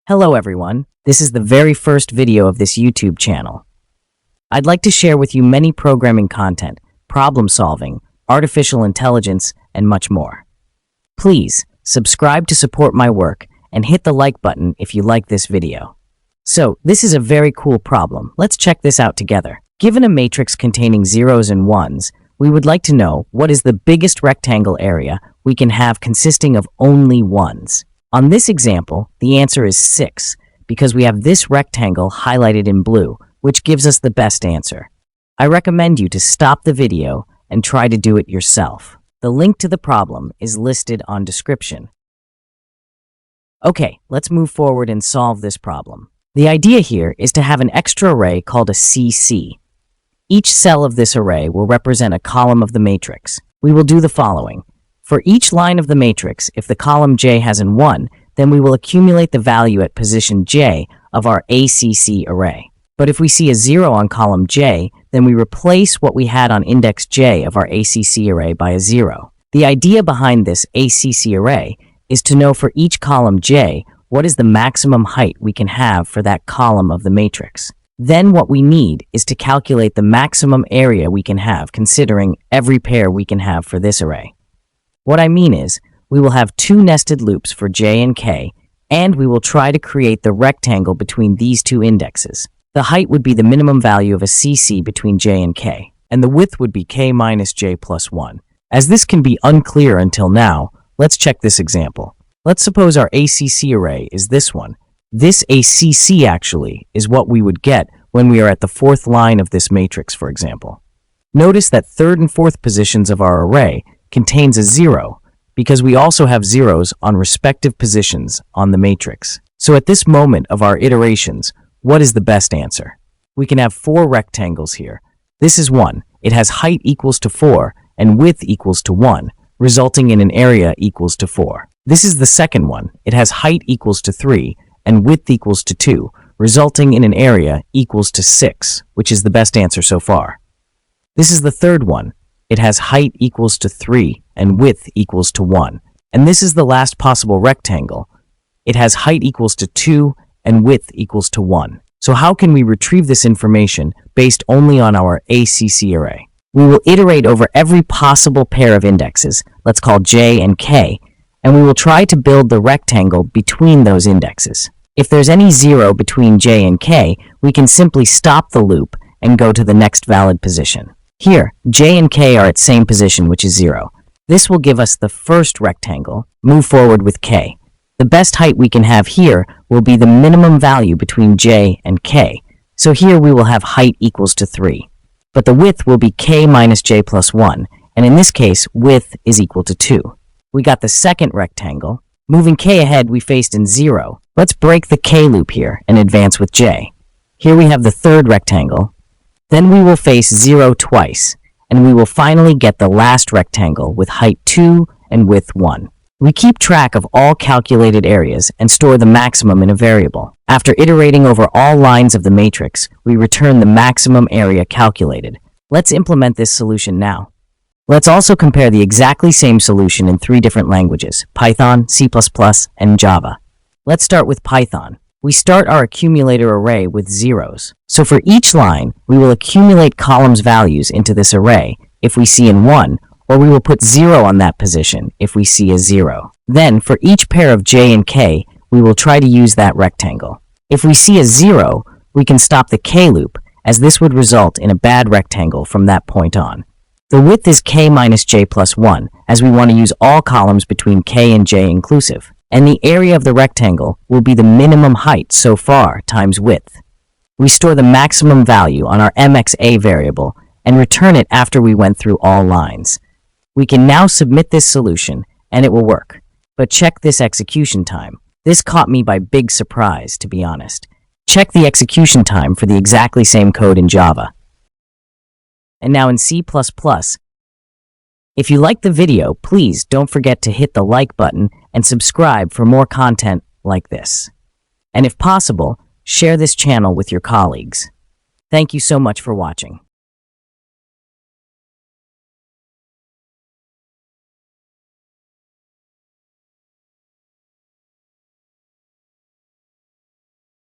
Hello everyone, this is the very first video of this YouTube channel. I'd like to share with you many programming content, problem solving, artificial intelligence, and much more. Please, subscribe to support my work and hit the like button if you like this video. So, this is a very cool problem. Let's check this out together. Given a matrix containing zeros and ones, we would like to know what is the biggest rectangle area we can have consisting of only ones. On this example, the answer is 6, because we have this rectangle highlighted in blue, which gives us the best answer. I recommend you to stop the video and try to do it yourself. The link to the problem is listed on description. Okay, let's move forward and solve this problem. The idea here is to have an extra array called a CC. Each cell of this array will represent a column of the matrix. We will do the following. For each line of the matrix, if the column J has an 1, then we will accumulate the value at position J of our ACC array. But if we see a 0 on column J, then we replace what we had on index J of our ACC array by a 0. The idea behind this ACC array is to know for each column J what is the maximum height we can have for that column of the matrix. Then what we need is to calculate the maximum area we can have considering every pair we can have for this array. What I mean is, we will have two nested loops for J and K, and we will try to create the rectangle between these two indexes. The height would be the minimum value of a CC between J and K, and the width would be K minus J plus 1. As this can be unclear until now, let's check this example. Let's suppose our ACC array is this one. This ACC actually is what we would get when we are at the fourth line of this matrix, for example. Notice that third and fourth positions of our array contains a 0 because we also have zeros on respective positions on the matrix. So at this moment of our iterations, what is the best answer? We can have 4 rectangles here. This is one. It has height equals to 4 and width equals to 1, resulting in an area equals to 4. This is the second one. It has height equals to 3 and width equals to 2, resulting in an area equals to 6, which is the best answer so far. This is the third one. It has height equals to 3 and width equals to 1. And this is the last possible rectangle. It has height equals to 2 and width equals to 1. So how can we retrieve this information based only on our ACC array? We will iterate over every possible pair of indexes, let's call J and K, and we will try to build the rectangle between those indexes. If there's any 0 between J and K, we can simply stop the loop and go to the next valid position. Here, J and K are at same position, which is 0. This will give us the first rectangle. Move forward with K. The best height we can have here will be the minimum value between J and K. So here we will have height equals to 3. But the width will be K minus J plus 1, and in this case, width is equal to 2. We got the second rectangle. Moving K ahead, we faced in 0. Let's break the K loop here and advance with J. Here we have the third rectangle. Then we will face 0 twice, and we will finally get the last rectangle with height 2 and width 1. We keep track of all calculated areas and store the maximum in a variable. After iterating over all lines of the matrix, we return the maximum area calculated. Let's implement this solution now. Let's also compare the exactly same solution in 3 different languages: Python, C++, and Java. Let's start with Python. We start our accumulator array with zeros. So for each line, we will accumulate columns values into this array if we see in 1, or we will put 0 on that position if we see a 0. Then, for each pair of J and K, we will try to use that rectangle. If we see a 0, we can stop the K loop, as this would result in a bad rectangle from that point on. The width is K minus J plus 1, as we want to use all columns between K and J inclusive. And the area of the rectangle will be the minimum height so far times width. We store the maximum value on our MXA variable and return it after we went through all lines. We can now submit this solution and it will work. But check this execution time. This caught me by big surprise, to be honest. Check the execution time for the exactly same code in Java. And now in C++. If you liked the video, please don't forget to hit the like button and subscribe for more content like this. And if possible, share this channel with your colleagues. Thank you so much for watching.